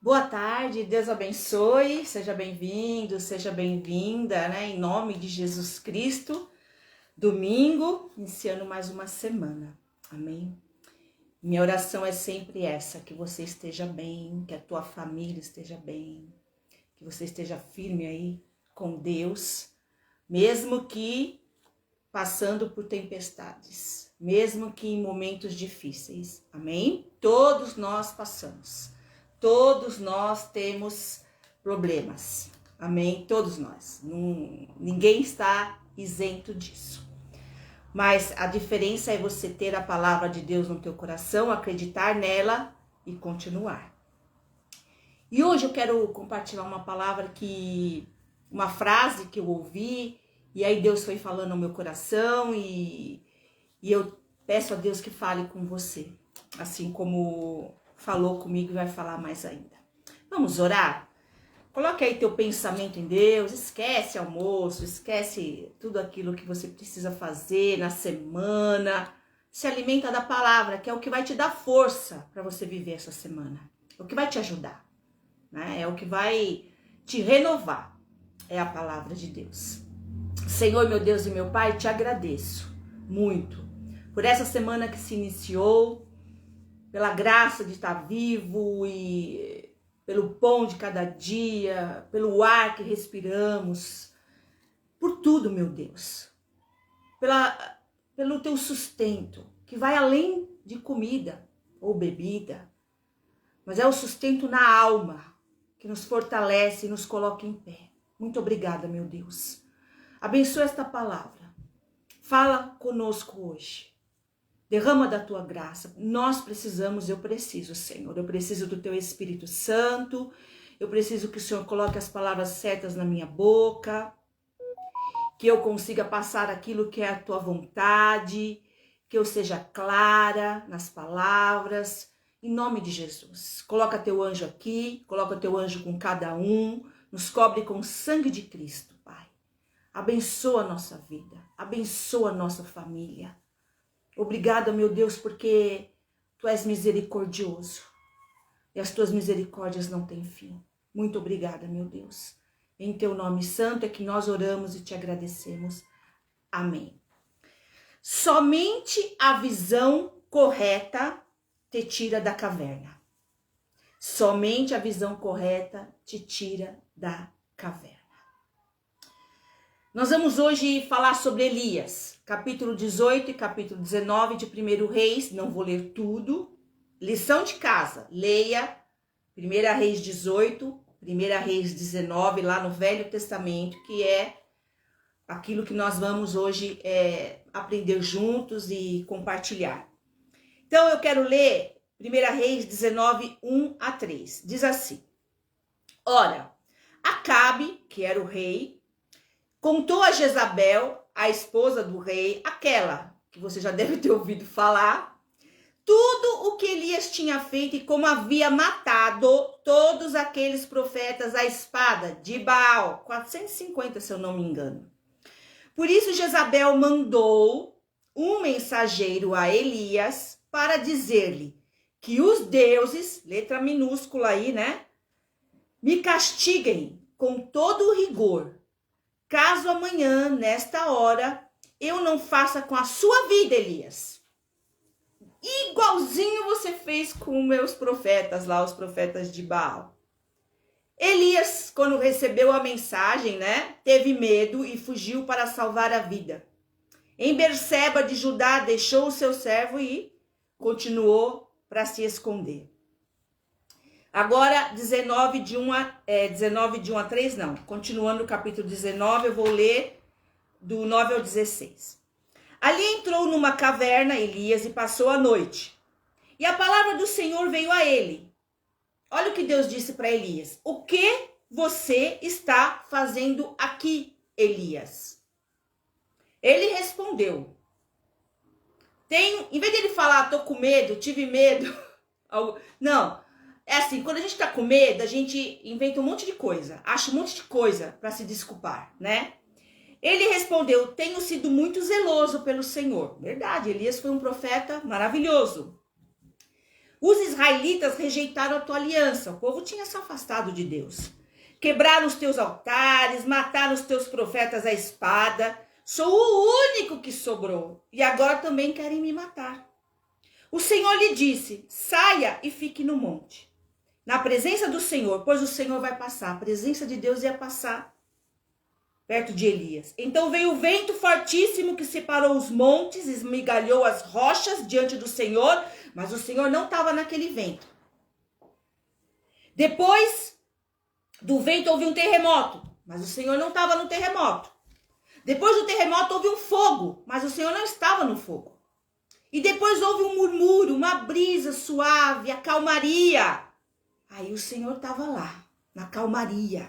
Boa tarde, Deus abençoe, seja bem-vindo, seja bem-vinda, né? Em nome de Jesus Cristo, domingo, iniciando mais uma semana, amém? Minha oração é sempre essa, que você esteja bem, que a tua família esteja bem, que você esteja firme aí com Deus, mesmo que passando por tempestades, mesmo que em momentos difíceis, amém? Todos nós passamos. Todos nós temos problemas, amém? Todos nós. Ninguém está isento disso. Mas a diferença é você ter a palavra de Deus no teu coração, acreditar nela e continuar. E hoje eu quero compartilhar uma frase que eu ouvi, e aí Deus foi falando no meu coração, e eu peço a Deus que fale com você, assim como falou comigo e vai falar mais ainda. Vamos orar? Coloque aí teu pensamento em Deus, esquece almoço, esquece tudo aquilo que você precisa fazer na semana. Se alimenta da palavra, que é o que vai te dar força para você viver essa semana. É o que vai te ajudar, né? É o que vai te renovar. É a palavra de Deus. Senhor, meu Deus e meu Pai, te agradeço muito por essa semana que se iniciou, pela graça de estar vivo e pelo pão de cada dia, pelo ar que respiramos, por tudo, meu Deus, pelo teu sustento, que vai além de comida ou bebida, mas é o sustento na alma, que nos fortalece e nos coloca em pé. Muito obrigada, meu Deus. Abençoa esta palavra. Fala conosco hoje. Derrama da tua graça. Nós precisamos, eu preciso, Senhor. Eu preciso do teu Espírito Santo. Eu preciso que o Senhor coloque as palavras certas na minha boca. Que eu consiga passar aquilo que é a tua vontade. Que eu seja clara nas palavras. Em nome de Jesus. Coloca teu anjo aqui. Coloca teu anjo com cada um. Nos cobre com o sangue de Cristo, Pai. Abençoa a nossa vida. Abençoa a nossa família. Obrigada, meu Deus, porque tu és misericordioso e as tuas misericórdias não têm fim. Muito obrigada, meu Deus. Em teu nome santo é que nós oramos e te agradecemos. Amém. Somente a visão correta te tira da caverna. Somente a visão correta te tira da caverna. Nós vamos hoje falar sobre Elias, capítulo 18 e capítulo 19 de 1 Reis, não vou ler tudo. Lição de casa, leia 1 Reis 18, 1 Reis 19, lá no Velho Testamento, que é aquilo que nós vamos hoje aprender juntos e compartilhar. Então eu quero ler 1 Reis 19, 1 a 3. Diz assim: Ora, Acabe, que era o rei, contou a Jezabel, a esposa do rei, aquela que você já deve ter ouvido falar, tudo o que Elias tinha feito e como havia matado todos aqueles profetas à espada de Baal, 450 se eu não me engano. Por isso Jezabel mandou um mensageiro a Elias para dizer-lhe que os deuses, letra minúscula aí, né, me castiguem com todo o rigor, caso amanhã, nesta hora, eu não faça com a sua vida, Elias. Igualzinho você fez com meus profetas lá, os profetas de Baal. Elias, quando recebeu a mensagem, né, teve medo e fugiu para salvar a vida. Em Berseba de Judá, deixou o seu servo e continuou para se esconder. Agora, 19 de 1 a 3, não. Continuando o capítulo 19, eu vou ler do 9 ao 16. Ali entrou numa caverna Elias e passou a noite. E a palavra do Senhor veio a ele. Olha o que Deus disse para Elias. O que você está fazendo aqui, Elias? Ele respondeu. Em vez de ele falar, tô com medo, tive medo. Não. É assim, quando a gente tá com medo, a gente inventa um monte de coisa, acha um monte de coisa para se desculpar, né? Ele respondeu, tenho sido muito zeloso pelo Senhor. Verdade, Elias foi um profeta maravilhoso. Os israelitas rejeitaram a tua aliança. O povo tinha se afastado de Deus. Quebraram os teus altares, mataram os teus profetas à espada. Sou o único que sobrou. E agora também querem me matar. O Senhor lhe disse, saia e fique no monte, na presença do Senhor, pois o Senhor vai passar. A presença de Deus ia passar perto de Elias. Então veio o vento fortíssimo que separou os montes, esmigalhou as rochas diante do Senhor, mas o Senhor não estava naquele vento. Depois do vento houve um terremoto, mas o Senhor não estava no terremoto. Depois do terremoto houve um fogo, mas o Senhor não estava no fogo. E depois houve um murmúrio, uma brisa suave, a calmaria. Aí o Senhor estava lá, na calmaria.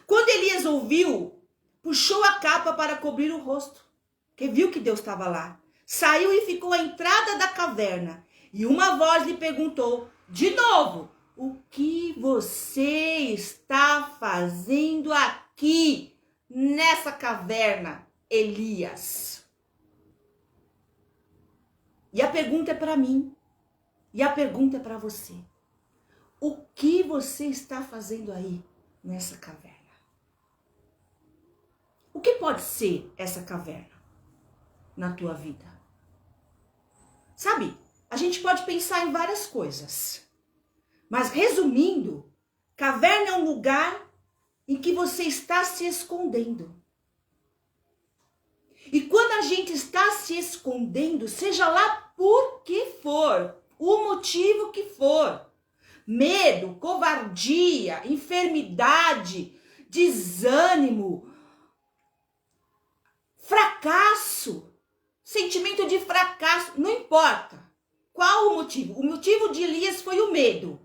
Quando Elias ouviu, puxou a capa para cobrir o rosto, porque viu que Deus estava lá. Saiu e ficou à entrada da caverna. E uma voz lhe perguntou, de novo, o que você está fazendo aqui, nessa caverna, Elias? E a pergunta é para mim, e a pergunta é para você. O que você está fazendo aí, nessa caverna? O que pode ser essa caverna na tua vida? Sabe, a gente pode pensar em várias coisas. Mas resumindo, caverna é um lugar em que você está se escondendo. E quando a gente está se escondendo, seja lá por que for, o motivo que for, medo, covardia, enfermidade, desânimo, fracasso, sentimento de fracasso, não importa qual o motivo. O motivo de Elias foi o medo.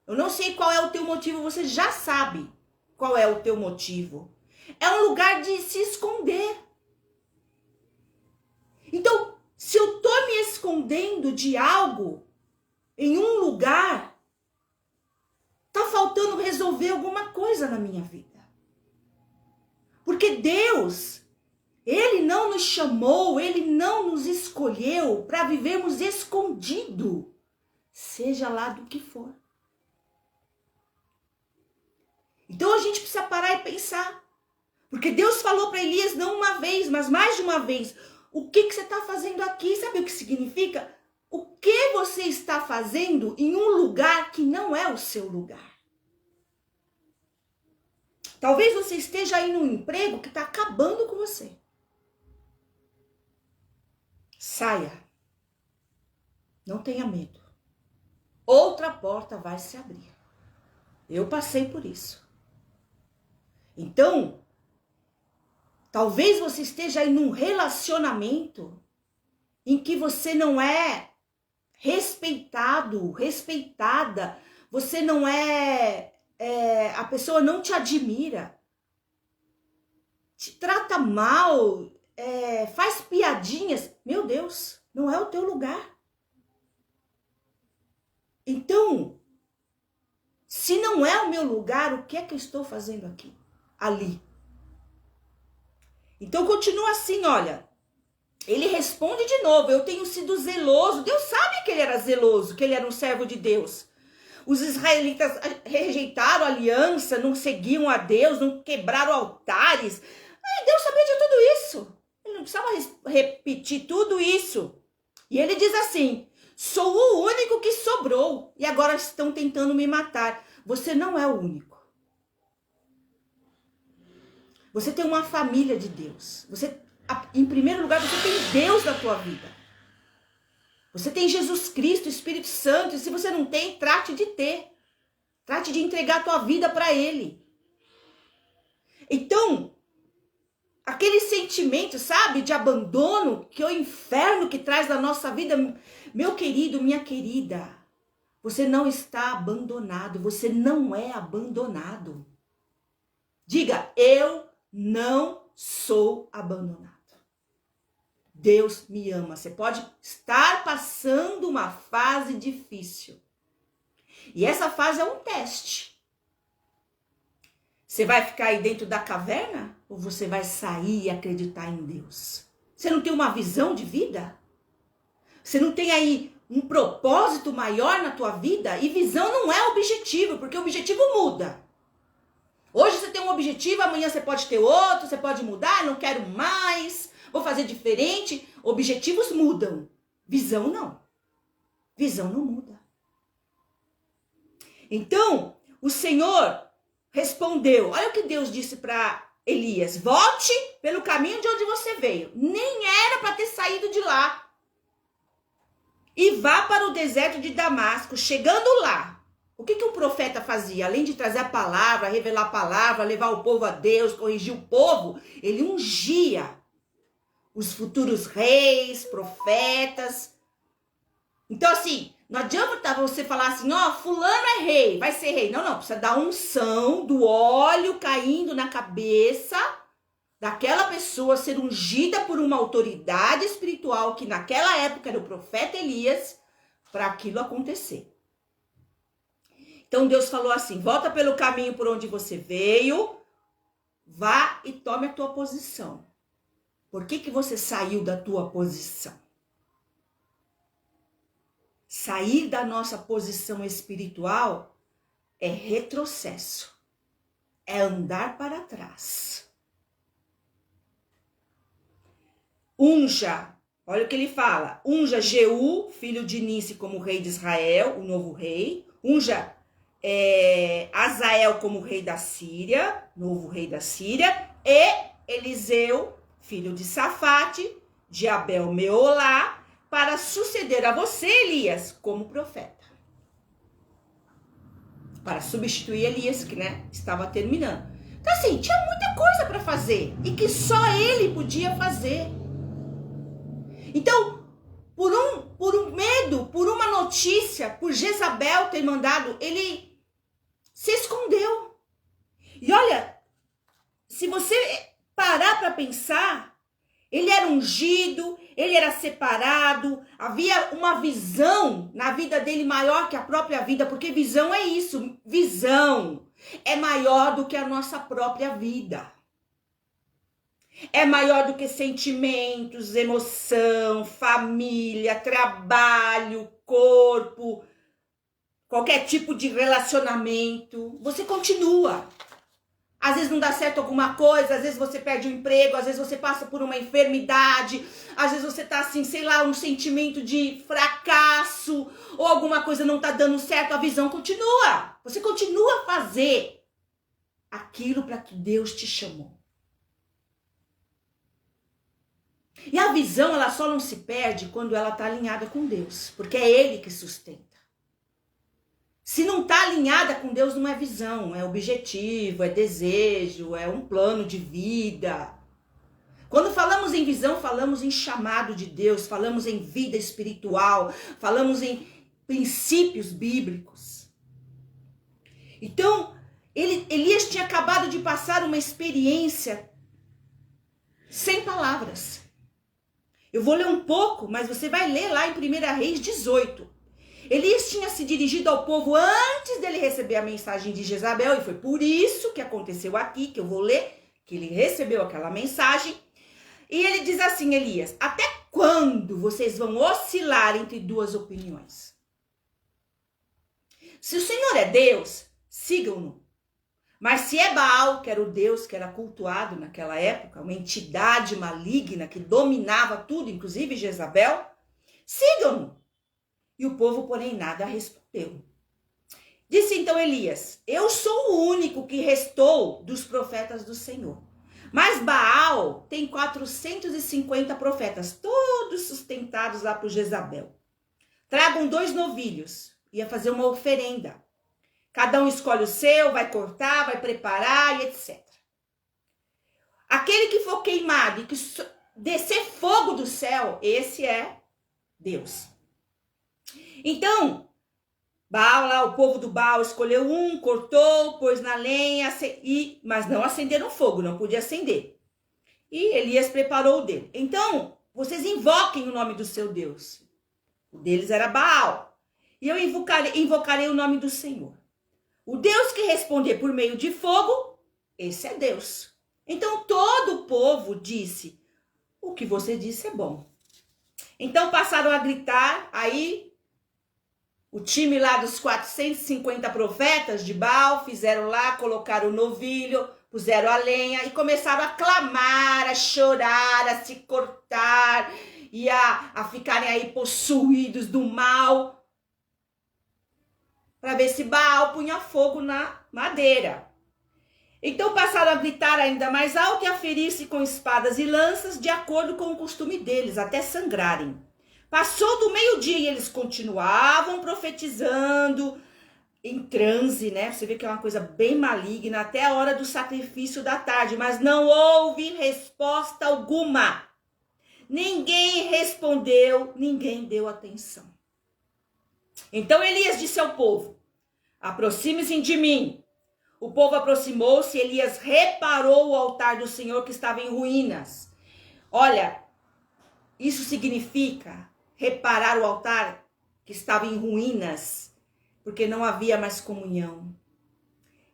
Eu não sei qual é o teu motivo, você já sabe qual é o teu motivo. É um lugar de se esconder. Então, se eu estou me escondendo de algo em um lugar, está faltando resolver alguma coisa na minha vida. Porque Deus, Ele não nos chamou, Ele não nos escolheu para vivermos escondido, seja lá do que for. Então a gente precisa parar e pensar. Porque Deus falou para Elias não uma vez, mas mais de uma vez. O que você está fazendo aqui? Sabe o que significa? O que você está fazendo em um lugar que não é o seu lugar? Talvez você esteja aí num emprego que está acabando com você. Saia. Não tenha medo. Outra porta vai se abrir. Eu passei por isso. Então, talvez você esteja aí num relacionamento em que você não é respeitado, respeitada, você não a pessoa não te admira, te trata mal, faz piadinhas. Meu Deus, não é o teu lugar. Então, se não é o meu lugar, o que é que eu estou fazendo aqui? Ali. Então continua assim, olha. Ele responde de novo, eu tenho sido zeloso. Deus sabe que ele era zeloso, que ele era um servo de Deus. Os israelitas rejeitaram a aliança, não seguiam a Deus, não quebraram altares. Deus sabia de tudo isso. Ele não precisava repetir tudo isso. E ele diz assim, sou o único que sobrou e agora estão tentando me matar. Você não é o único. Você tem uma família de Deus. Em primeiro lugar, você tem Deus na tua vida. Você tem Jesus Cristo, Espírito Santo. E se você não tem, trate de ter. Trate de entregar a tua vida para Ele. Então, aquele sentimento, sabe, de abandono, que é o inferno que traz na nossa vida. Meu querido, minha querida, você não está abandonado. Você não é abandonado. Diga, eu não sou abandonado. Deus me ama. Você pode estar passando uma fase difícil. E essa fase é um teste. Você vai ficar aí dentro da caverna? Ou você vai sair e acreditar em Deus? Você não tem uma visão de vida? Você não tem aí um propósito maior na tua vida, e visão não é objetivo, porque o objetivo muda. Hoje você tem um objetivo, amanhã você pode ter outro, você pode mudar, não quero mais, vou fazer diferente. Objetivos mudam, visão não. Visão não muda. Então, o Senhor respondeu, olha o que Deus disse para Elias: volte pelo caminho de onde você veio. Nem era para ter saído de lá. E vá para o deserto de Damasco. Chegando lá, o que o profeta fazia? Além de trazer a palavra, revelar a palavra, levar o povo a Deus, corrigir o povo, ele ungia os futuros reis, profetas. Então, assim, não adianta você falar assim, ó, fulano é rei, vai ser rei. Não, não, precisa dar unção do óleo caindo na cabeça daquela pessoa, ser ungida por uma autoridade espiritual, que naquela época era o profeta Elias, para aquilo acontecer. Então Deus falou assim, volta pelo caminho por onde você veio, vá e tome a tua posição. Por que você saiu da tua posição? Sair da nossa posição espiritual é retrocesso, é andar para trás. Unja, olha o que ele fala, unja Jeú, filho de Nissi, como rei de Israel, o novo rei. Unja Azael como rei da Síria, novo rei da Síria. E Eliseu, filho de Safate, de Abel-Meolá, para suceder a você, Elias, como profeta. Para substituir Elias, que estava terminando. Então assim, tinha muita coisa para fazer e que só ele podia fazer. Então, por um medo, por uma notícia, por Jezabel ter mandado, ele se escondeu. E olha, se você parar para pensar, ele era ungido, ele era separado, havia uma visão na vida dele maior que a própria vida, porque visão é isso, visão é maior do que a nossa própria vida. É maior do que sentimentos, emoção, família, trabalho, corpo, qualquer tipo de relacionamento. Você continua. Às vezes não dá certo alguma coisa, às vezes você perde o emprego, às vezes você passa por uma enfermidade, às vezes você tá assim, sei lá, um sentimento de fracasso, ou alguma coisa não tá dando certo, a visão continua. Você continua a fazer aquilo para que Deus te chamou. E a visão, ela só não se perde quando ela tá alinhada com Deus, porque é Ele que sustenta. Se não está alinhada com Deus, não é visão, é objetivo, é desejo, é um plano de vida. Quando falamos em visão, falamos em chamado de Deus, falamos em vida espiritual, falamos em princípios bíblicos. Então, Elias tinha acabado de passar uma experiência sem palavras. Eu vou ler um pouco, mas você vai ler lá em 1 Reis 18. Elias tinha se dirigido ao povo antes dele receber a mensagem de Jezabel, e foi por isso que aconteceu aqui, que eu vou ler, que ele recebeu aquela mensagem. E ele diz assim, Elias, até quando vocês vão oscilar entre duas opiniões? Se o Senhor é Deus, sigam-no. Mas se é Baal, que era o Deus que era cultuado naquela época, uma entidade maligna que dominava tudo, inclusive Jezabel, sigam-no. E o povo, porém, nada respondeu. Disse então Elias, eu sou o único que restou dos profetas do Senhor. Mas Baal tem 450 profetas, todos sustentados lá por Jezabel. Tragam 2 novilhos, ia fazer uma oferenda. Cada um escolhe o seu, vai cortar, vai preparar e etc. Aquele que for queimado e que descer fogo do céu, esse é Deus. Então, Baal lá, o povo do Baal escolheu um, cortou, pôs na lenha, mas não acenderam fogo, não podia acender. E Elias preparou o dele. Então, vocês invoquem o nome do seu Deus. O deles era Baal. E eu invocarei o nome do Senhor. O Deus que responder por meio de fogo, esse é Deus. Então, todo o povo disse, o que você disse é bom. Então, passaram a gritar, aí O time lá dos 450 profetas de Baal fizeram lá, colocaram o novilho, puseram a lenha e começaram a clamar, a chorar, a se cortar e a ficarem aí possuídos do mal, para ver se Baal punha fogo na madeira. Então passaram a gritar ainda mais alto e a ferir-se com espadas e lanças, de acordo com o costume deles, até sangrarem. Passou do meio-dia e eles continuavam profetizando em transe, né? Você vê que é uma coisa bem maligna, até a hora do sacrifício da tarde, mas não houve resposta alguma. Ninguém respondeu, ninguém deu atenção. Então Elias disse ao povo: aproxime-se de mim. O povo aproximou-se e Elias reparou o altar do Senhor que estava em ruínas. Olha, isso significa reparar o altar que estava em ruínas, porque não havia mais comunhão.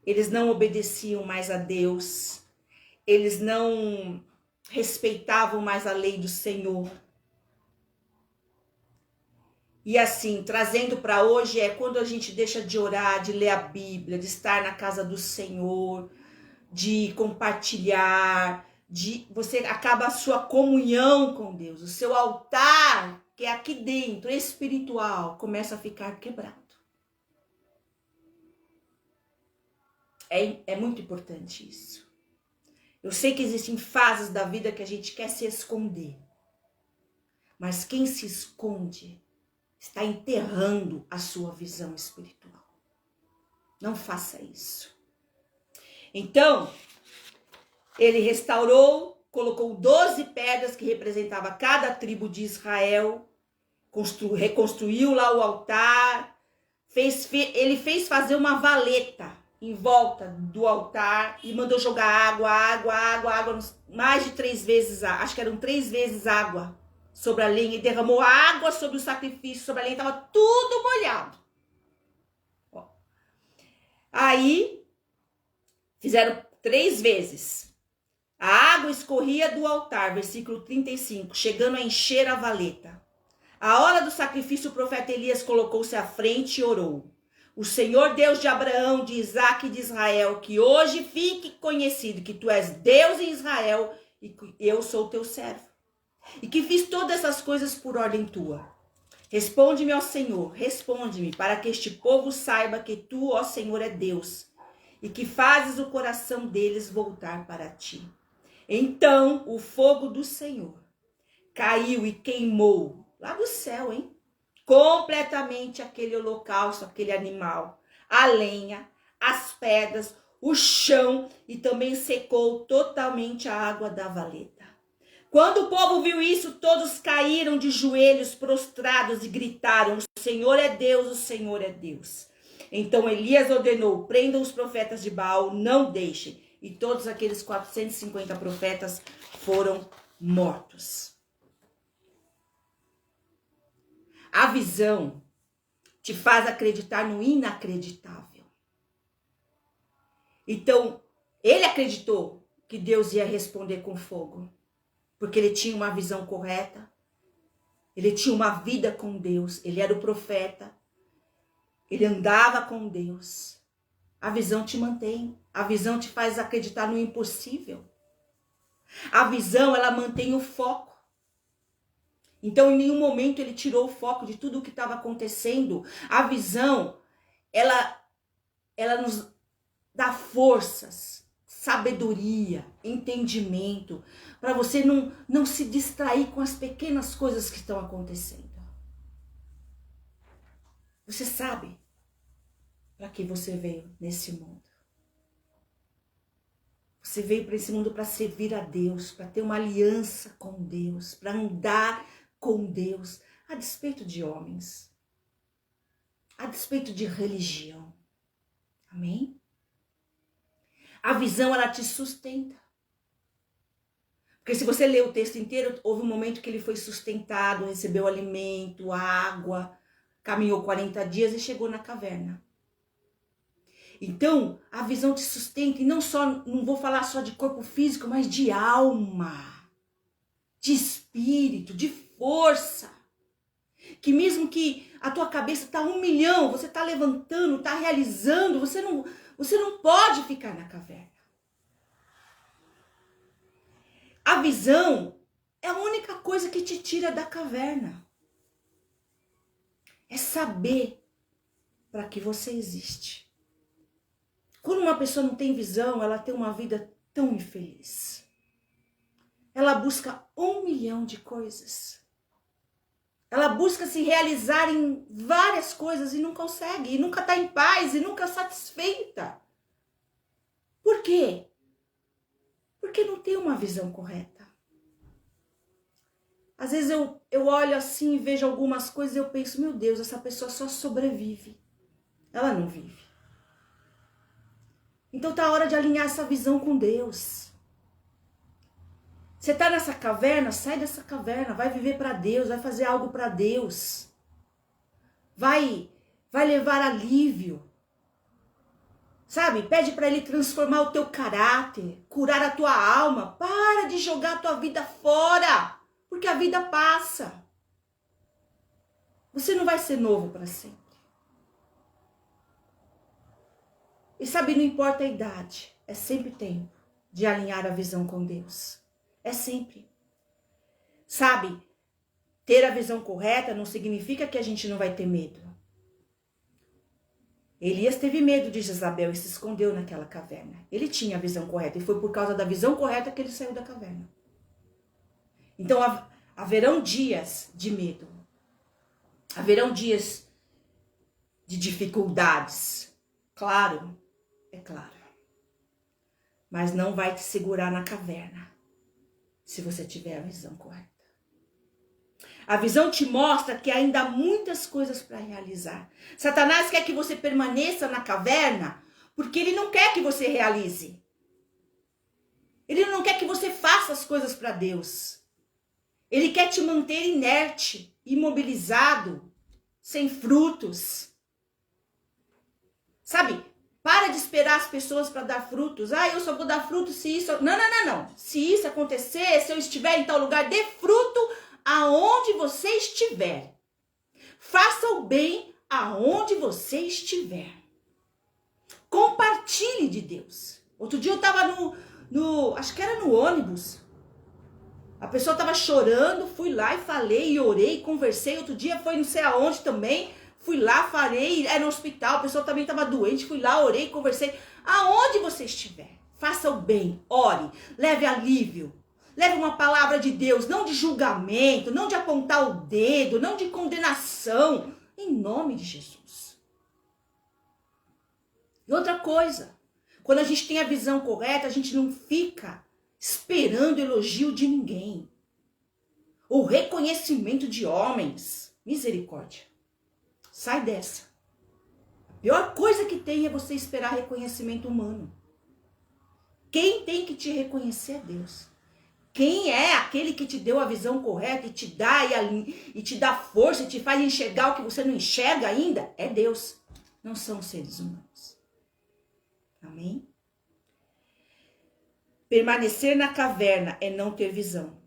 Eles não obedeciam mais a Deus. Eles não respeitavam mais a lei do Senhor. E assim, trazendo para hoje, é quando a gente deixa de orar, de ler a Bíblia, de estar na casa do Senhor, de compartilhar, você acaba a sua comunhão com Deus, o seu altar, que é aqui dentro, espiritual, começa a ficar quebrado. É muito importante isso. Eu sei que existem fases da vida que a gente quer se esconder, mas quem se esconde está enterrando a sua visão espiritual. Não faça isso. Então, ele restaurou, colocou 12 pedras que representavam cada tribo de Israel, reconstruiu lá o altar, ele fez fazer uma valeta em volta do altar e mandou jogar água, mais de 3 vezes, acho que eram 3 vezes água sobre a lenha, e derramou água sobre o sacrifício, sobre a lenha, estava tudo molhado. Ó. Aí, fizeram 3 vezes. A água escorria do altar, versículo 35, chegando a encher a valeta. À hora do sacrifício, o profeta Elias colocou-se à frente e orou. O Senhor Deus de Abraão, de Isaque e de Israel, que hoje fique conhecido que tu és Deus em Israel e que eu sou teu servo. E que fiz todas essas coisas por ordem tua. Responde-me, ó Senhor, responde-me, para que este povo saiba que tu, ó Senhor, é Deus, e que fazes o coração deles voltar para ti. Então o fogo do Senhor caiu e queimou, lá do céu, hein? Completamente aquele holocausto, aquele animal, a lenha, as pedras, o chão, e também secou totalmente a água da valeta. Quando o povo viu isso, todos caíram de joelhos prostrados e gritaram: o Senhor é Deus, o Senhor é Deus. Então Elias ordenou: prendam os profetas de Baal, não deixem. E todos aqueles 450 profetas foram mortos. A visão te faz acreditar no inacreditável. Então, ele acreditou que Deus ia responder com fogo, porque ele tinha uma visão correta, ele tinha uma vida com Deus, ele era o profeta, ele andava com Deus. A visão te mantém, a visão te faz acreditar no impossível. A visão, ela mantém o foco. Então, em nenhum momento ele tirou o foco de tudo o que estava acontecendo. A visão, ela nos dá forças, sabedoria, entendimento, para você não se distrair com as pequenas coisas que estão acontecendo. Você sabe para que você veio nesse mundo. Você veio para esse mundo para servir a Deus, para ter uma aliança com Deus, para andar com Deus, a despeito de homens, a despeito de religião. Amém? A visão, ela te sustenta. Porque se você ler o texto inteiro, houve um momento que ele foi sustentado, recebeu alimento, água, caminhou 40 dias e chegou na caverna. Então, a visão te sustenta, e não vou falar só de corpo físico, mas de alma, de espírito, de força, que mesmo que a tua cabeça está 1 milhão, você está levantando, está realizando, você não pode ficar na caverna. A visão é a única coisa que te tira da caverna. É saber para que você existe. Quando uma pessoa não tem visão, ela tem uma vida tão infeliz. Ela busca 1 milhão de coisas. Ela busca se realizar em várias coisas e não consegue. E nunca está em paz e nunca satisfeita. Por quê? Porque não tem uma visão correta. Às vezes eu olho assim e vejo algumas coisas e eu penso, meu Deus, essa pessoa só sobrevive. Ela não vive. Então tá a hora de alinhar essa visão com Deus. Você tá nessa caverna, sai dessa caverna, vai viver para Deus, vai fazer algo para Deus. Vai levar alívio. Sabe? Pede para ele transformar o teu caráter, curar a tua alma. Para de jogar a tua vida fora, porque a vida passa. Você não vai ser novo para sempre. E sabe, não importa a idade, é sempre tempo de alinhar a visão com Deus. É sempre. Sabe, ter a visão correta não significa que a gente não vai ter medo. Elias teve medo de Jezabel e se escondeu naquela caverna. Ele tinha a visão correta e foi por causa da visão correta que ele saiu da caverna. Então haverão dias de medo. Haverão dias de dificuldades. Claro, é claro. Mas não vai te segurar na caverna se você tiver a visão correta. A visão te mostra que ainda há muitas coisas para realizar. Satanás quer que você permaneça na caverna porque ele não quer que você realize. Ele não quer que você faça as coisas para Deus. Ele quer te manter inerte, imobilizado, sem frutos. Sabe? Para de esperar as pessoas para dar frutos. Eu só vou dar frutos se isso... Não. Se isso acontecer, se eu estiver em tal lugar, dê fruto aonde você estiver. Faça o bem aonde você estiver. Compartilhe de Deus. Outro dia eu estava acho que era no ônibus. A pessoa estava chorando, fui lá e falei, e orei, conversei. Outro dia foi não sei aonde também. Fui lá, falei, era no hospital, a pessoa também estava doente, fui lá, orei, conversei. Aonde você estiver, faça o bem, ore, leve alívio, leve uma palavra de Deus, não de julgamento, não de apontar o dedo, não de condenação, em nome de Jesus. E outra coisa, quando a gente tem a visão correta, a gente não fica esperando elogio de ninguém, ou reconhecimento de homens, misericórdia. Sai dessa. A pior coisa que tem é você esperar reconhecimento humano. Quem tem que te reconhecer é Deus. Quem é aquele que te deu a visão correta e te dá e te dá força e te faz enxergar o que você não enxerga ainda? É Deus. Não são seres humanos. Amém? Permanecer na caverna é não ter visão.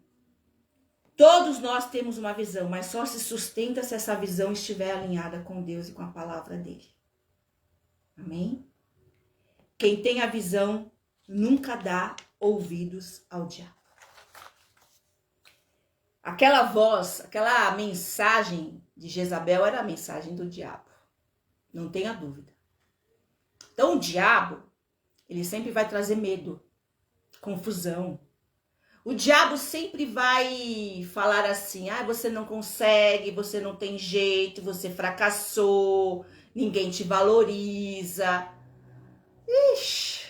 Todos nós temos uma visão, mas só se sustenta se essa visão estiver alinhada com Deus e com a palavra dele. Amém? Quem tem a visão nunca dá ouvidos ao diabo. Aquela voz, aquela mensagem de Jezabel era a mensagem do diabo. Não tenha dúvida. Então o diabo, ele sempre vai trazer medo, confusão. O diabo sempre vai falar assim, você não consegue, você não tem jeito, você fracassou, ninguém te valoriza. Ixi.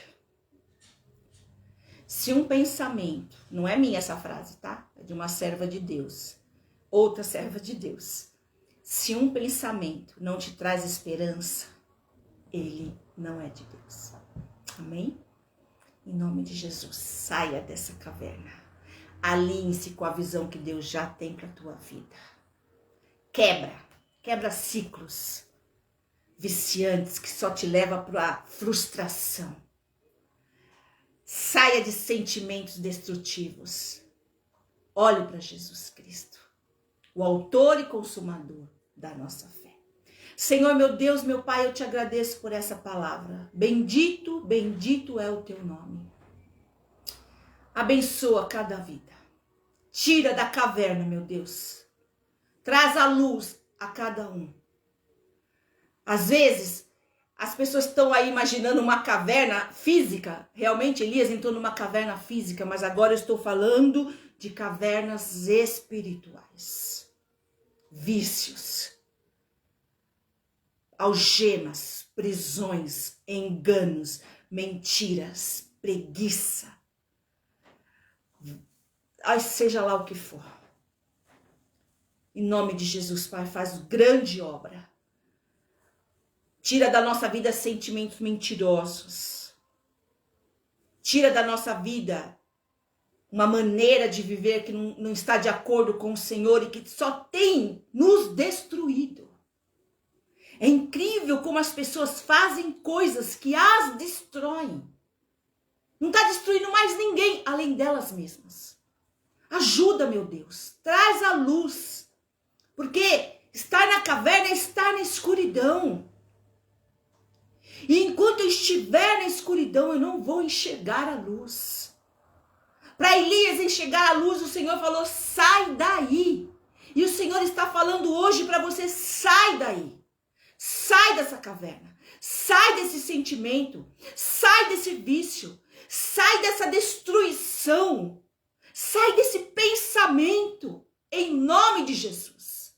Se um pensamento, não é minha essa frase, tá? É de uma serva de Deus, outra serva de Deus. Se um pensamento não te traz esperança, ele não é de Deus. Amém? Em nome de Jesus, saia dessa caverna. Alinhe-se com a visão que Deus já tem para a tua vida. Quebra ciclos viciantes que só te levam para a frustração. Saia de sentimentos destrutivos. Olhe para Jesus Cristo, o autor e consumador da nossa fé. Senhor, meu Deus, meu Pai, eu te agradeço por essa palavra. Bendito, bendito é o teu nome. Abençoa cada vida. Tira da caverna, meu Deus. Traz a luz a cada um. Às vezes, as pessoas estão aí imaginando uma caverna física. Realmente, Elias entrou numa caverna física, mas agora eu estou falando de cavernas espirituais. Vícios, algemas, prisões, enganos, mentiras, preguiça. Ai, seja lá o que for. Em nome de Jesus, Pai, faz grande obra. Tira da nossa vida sentimentos mentirosos. Tira da nossa vida uma maneira de viver que não está de acordo com o Senhor e que só tem nos destruído. É incrível como as pessoas fazem coisas que as destroem. Não está destruindo mais ninguém além delas mesmas. Ajuda, meu Deus. Traz a luz. Porque estar na caverna é estar na escuridão. E enquanto eu estiver na escuridão, eu não vou enxergar a luz. Para Elias enxergar a luz, o Senhor falou, sai daí. E o Senhor está falando hoje para você, sai daí. Sai dessa caverna. Sai desse sentimento. Sai desse vício. Sai dessa destruição. Sai desse pensamento. Em nome de Jesus.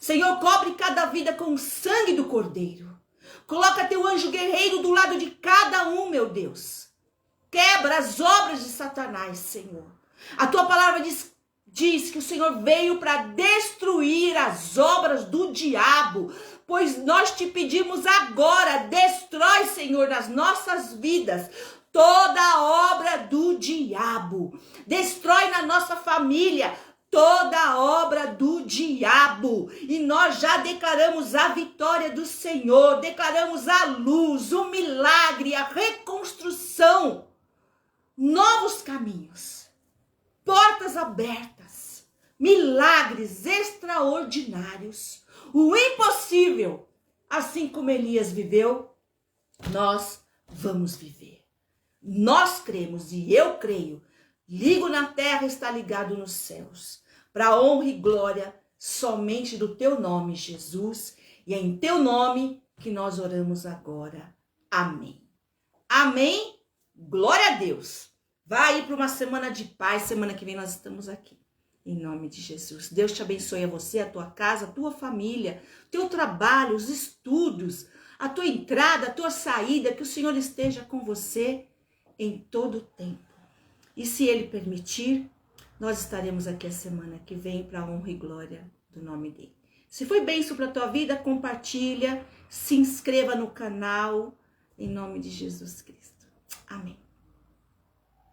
Senhor, cobre cada vida com o sangue do Cordeiro. Coloca teu anjo guerreiro do lado de cada um, meu Deus. Quebra as obras de Satanás, Senhor. A tua palavra diz que o Senhor veio para destruir as obras do diabo. Pois nós te pedimos agora, destrói, Senhor, nas nossas vidas toda a obra do diabo. Destrói na nossa família toda a obra do diabo. E nós já declaramos a vitória do Senhor, declaramos a luz, o milagre, a reconstrução, novos caminhos, portas abertas, milagres extraordinários, o impossível, assim como Elias viveu, nós vamos viver. Nós cremos e eu creio. Ligo na terra está ligado nos céus. Para honra e glória somente do teu nome, Jesus. E é em teu nome que nós oramos agora. Amém. Amém. Glória a Deus. Vai aí para uma semana de paz. Semana que vem nós estamos aqui. Em nome de Jesus. Deus te abençoe a você, a tua casa, a tua família, teu trabalho, os estudos, a tua entrada, a tua saída. Que o Senhor esteja com você em todo o tempo. E se Ele permitir, nós estaremos aqui a semana que vem para a honra e glória do nome dEle. Se foi bênção para a tua vida, compartilha, se inscreva no canal, em nome de Jesus Cristo. Amém.